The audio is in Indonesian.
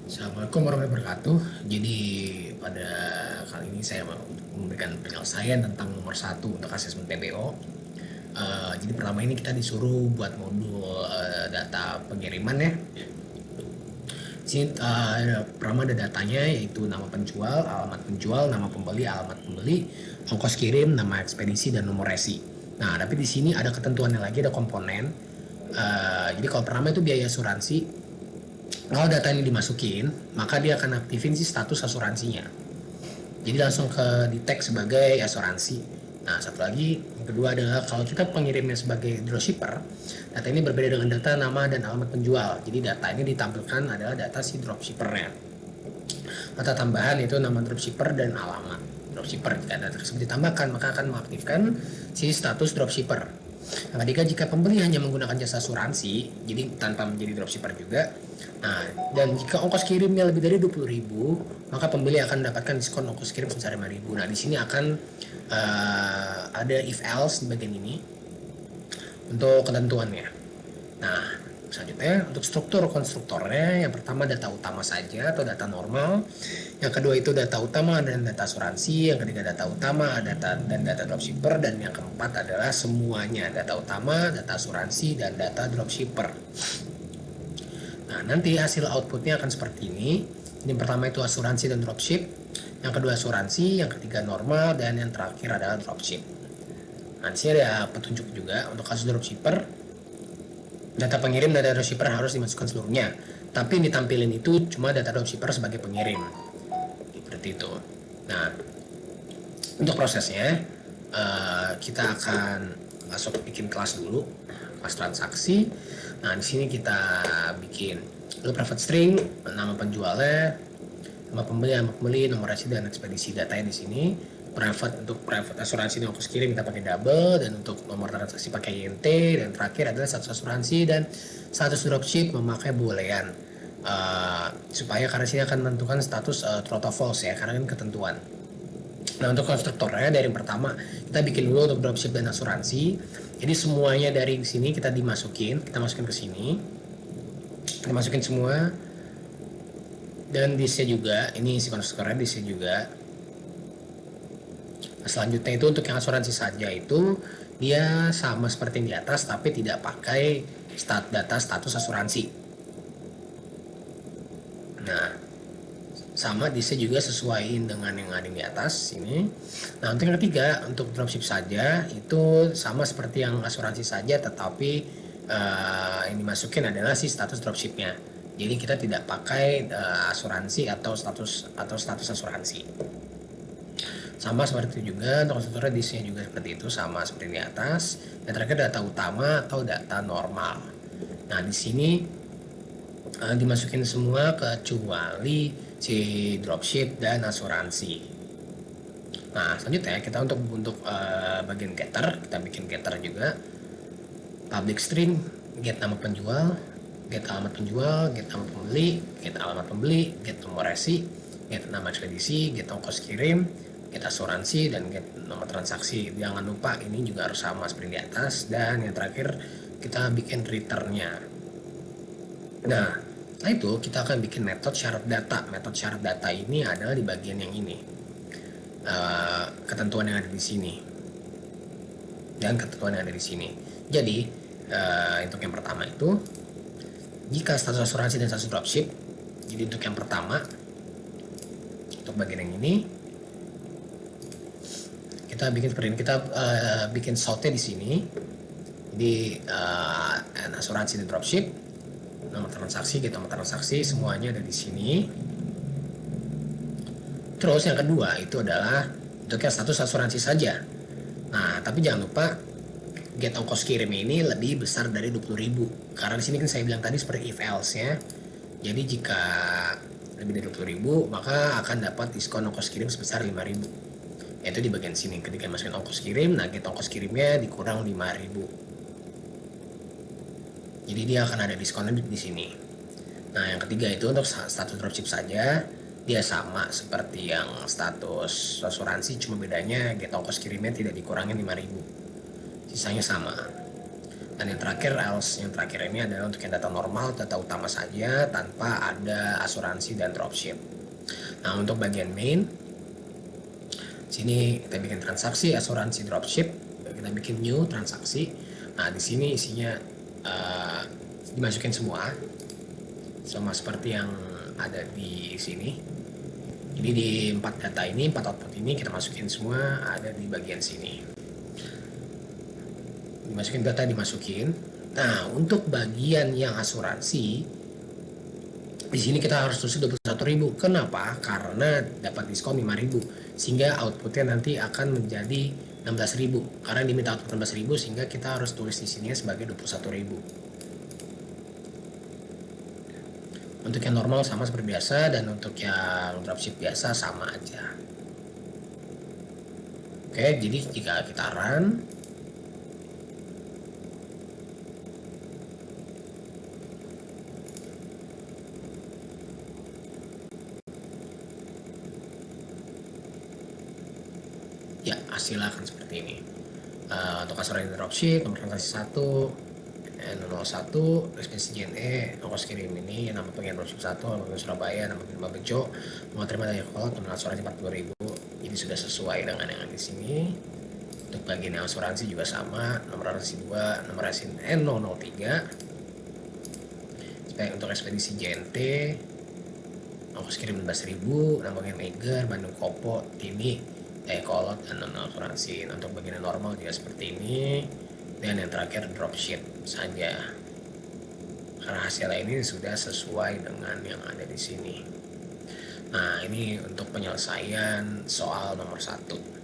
Assalamualaikum warahmatullahi wabarakatuh. Jadi pada kali ini saya mau memberikan penyelesaian tentang nomor satu untuk asesmen PBO. Jadi pertama ini kita disuruh buat modul data pengiriman ya. Di sini pertama ada datanya yaitu nama penjual, nama pembeli, alamat pembeli, ongkos kirim, nama ekspedisi dan nomor resi. Nah, tapi di sini ada ketentuannya lagi, ada komponen. Jadi kalau pertama itu biaya asuransi. Kalau data ini dimasukin, maka dia akan aktifin si status asuransinya. Jadi langsung ke detect sebagai asuransi. Nah, satu lagi, yang kedua adalah kalau kita pengirimnya sebagai dropshipper, data ini berbeda dengan data nama dan alamat penjual. Jadi data ini ditampilkan adalah data si dropshippernya. Data tambahan itu nama dropshipper dan alamat dropshipper. Jika data tersebut ditambahkan, maka akan mengaktifkan si status dropshipper. Yang ketiga, jika pembeli hanya menggunakan jasa asuransi, jadi tanpa menjadi dropshipper juga. Nah, dan jika ongkos kirimnya lebih dari 20.000, maka pembeli akan mendapatkan diskon ongkos kirim sebesar 5.000. Nah, di sini akan ada if else di bagian ini untuk ketentuannya. Nah, selanjutnya untuk struktur konstruktornya, yang pertama data utama saja atau data normal, yang kedua itu data utama dan data asuransi, yang ketiga data utama dan data dropshipper, dan yang keempat adalah semuanya data utama, data asuransi, dan data dropshipper. Nah, nanti hasil outputnya akan seperti ini. Yang pertama itu asuransi dan dropship, yang kedua asuransi, yang ketiga normal, dan yang terakhir adalah dropship. Nah, di sini ada petunjuk juga untuk kasus dropshipper. Data pengirim dan data dropshipper harus dimasukkan seluruhnya, tapi yang ditampilin itu cuma data dropshipper sebagai pengirim, seperti itu. Nah, untuk prosesnya kita akan masuk bikin kelas dulu, kelas transaksi. Nah, di sini kita bikin private string, nama penjualnya, nama pembeli, nomor resi dan ekspedisi. Datanya di sini. Untuk private asuransi dan ongkos kirim kita pakai double, dan untuk nomor transaksi pakai INT, dan terakhir adalah status asuransi dan status dropship memakai boolean. Supaya karena sini akan menentukan status true atau false ya, karena ini ketentuan. Nah, untuk konstruktornya dari yang pertama kita bikin dulu untuk dropship dan asuransi. Jadi semuanya dari sini kita masukin ke sini, kita masukin semua, dan disknya juga, ini si konstruktornya disknya juga. Selanjutnya itu untuk yang asuransi saja itu dia sama seperti yang di atas, tapi tidak pakai data status asuransi. Nah, sama disknya juga sesuaiin dengan yang ada di atas ini. Nah, untuk yang ketiga untuk dropship saja itu sama seperti yang asuransi saja, tetapi yang dimasukin adalah si status dropshipnya. Jadi kita tidak pakai asuransi atau status asuransi. Sama seperti itu juga untuk konstruktornya, disknya juga seperti itu, sama seperti di atas. Yang terakhir data utama atau data normal. Nah, di sini dimasukin semua kecuali si dropship dan asuransi. Nah, selanjutnya kita untuk bagian getter, kita bikin getter juga. Public string, get nama penjual, get alamat penjual, get nama pembeli, get alamat pembeli, get nomor resi, get nama ekspedisi, get ongkos kirim, get asuransi, dan get nomor transaksi. Jangan lupa ini juga harus sama seperti di atas. Dan yang terakhir kita bikin returnnya. Nah, setelah itu kita akan bikin metode syarat data. Metode syarat data ini adalah di bagian yang ini, ketentuan yang ada di sini dan ketentuan yang ada di sini. Jadi untuk yang pertama itu jika status asuransi dan status dropship. Jadi untuk yang pertama, untuk bagian yang ini kita bikin seperti ini. Kita bikin sortnya di sini. Jadi asuransi dan dropship, nomor transaksi, get nomor transaksi, semuanya ada di sini. Terus yang kedua itu adalah untuk yang status asuransi saja. Nah, tapi jangan lupa get ongkos kirim ini lebih besar dari 20.000. Karena di sini kan saya bilang tadi seperti if else ya. Jadi jika lebih dari 20.000 maka akan dapat diskon ongkos kirim sebesar 5.000. Itu di bagian sini. Ketika masukin ongkos kirim, nah get ongkos kirimnya dikurang 5.000. Jadi dia akan ada diskonnya di sini. Nah, yang ketiga itu untuk status dropship saja, dia sama seperti yang status asuransi, cuma bedanya get ongkos kirimnya tidak dikurangin 5.000. Sisanya sama. Dan yang terakhir else, yang terakhir ini adalah untuk yang data normal, data utama saja tanpa ada asuransi dan dropship. Nah, untuk bagian main, sini kita bikin transaksi asuransi dropship, kita bikin new transaksi. Nah, di sini isinya dimasukin semua sama seperti yang ada di sini. Jadi di 4 data ini, 4 output ini kita masukin semua ada di bagian sini. Dimasukin data, dimasukin. Nah, untuk bagian yang asuransi, di sini kita harus tulis 21.000. Kenapa? Karena dapat diskon 5.000, sehingga outputnya nanti akan menjadi 16.000. Karena diminta output 16.000, sehingga kita harus tulis di sini sebagai 21.000. Untuk yang normal sama seperti biasa, dan untuk yang dropship biasa sama aja. Oke, jadi jika kita run, ya hasilnya akan seperti ini. Untuk asuransi dropship, nomor transaksi 01, ekspedisi JNE, ongkos kirim ini, nama pengen dropship 1, nama pengen Surabaya, nama pengen Bejo, mau terima dari kolot, nomor asuransi 40.000. Jadi sudah sesuai dengan yang di sini. Untuk bagian yang asuransi juga sama, nomor asuransi 2, nomor asuransi N003. Untuk ekspedisi JNT, ongkos kirim 16.000, nama pengen Megar, Bandung Kopo, Tini, kolot, dan non asuransi. Untuk bagian normal juga seperti ini, dan yang terakhir dropship saja, karena hasilnya ini sudah sesuai dengan yang ada di sini. Nah, ini untuk penyelesaian soal nomor 1.